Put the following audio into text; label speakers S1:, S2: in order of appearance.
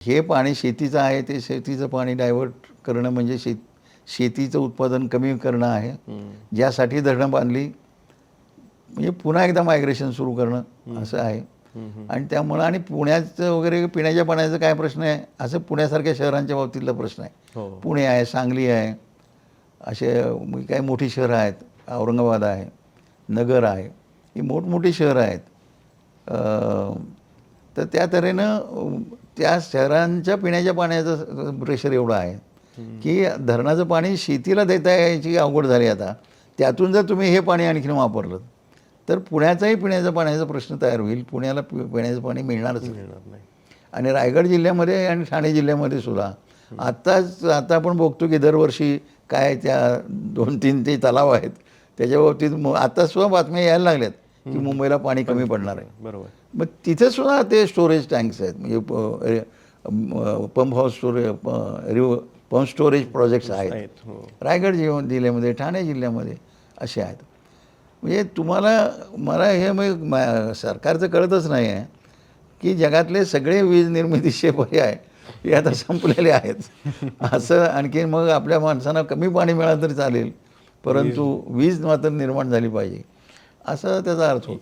S1: हे पाणी शेतीचं आहे, ते शेतीचं पाणी डायव्हर्ट करणं म्हणजे शेतीचं उत्पादन कमी करणं आहे. ज्यासाठी धरणं बांधली, म्हणजे पुन्हा एकदा मायग्रेशन सुरू करणं असं आहे. आणि त्यामुळं आणि पुण्याचं वगैरे पिण्याच्या पाण्याचा काय प्रश्न आहे, असं पुण्यासारख्या शहरांच्या बाबतीतला प्रश्न आहे. पुणे आहे, सांगली आहे, असे काही मोठी शहरं आहेत, औरंगाबाद आहे, नगर आहे, ही मोठमोठी शहरं आहेत. तर त्या तऱ्हेनं त्या शहरांच्या पिण्याच्या पाण्याचं प्रेशर एवढं आहे की धरणाचं पाणी शेतीला देता यायची अवघड झाली आता. त्यातून जर तुम्ही हे पाणी आणखीन वापरलं तर पुण्याचाही पिण्याच्या पाण्याचा प्रश्न तयार होईल. पुण्याला पिण्याचं पाणी मिळणारच नाही. आणि रायगड जिल्ह्यामध्ये आणि ठाणे जिल्ह्यामध्ये सुद्धा आता आपण बघतो की दरवर्षी काय त्या 2-3 ते तलाव आहेत त्याच्या बाबतीत आता सुद्धा बातम्या यायला लागल्यात की मुंबईला पाणी कमी पडणार आहे.
S2: बरोबर.
S1: मग तिथे सुद्धा ते स्टोरेज टँक्स आहेत, म्हणजे pump house pump storage projects आहेत. रायगड जिल्ह्यामध्ये, ठाणे जिल्ह्यामध्ये असे आहेत. म्हणजे मला हे मग सरकारचं कळतच नाही आहे की जगातले सगळे वीज निर्मितीचे पर्याय हे आता संपलेले आहेत. असं आणखी मग आपल्या माणसांना कमी पाणी मिळालं तरी चालेल, परंतु वीज मात्र निर्माण झाली पाहिजे, असा त्याचा अर्थ होतो.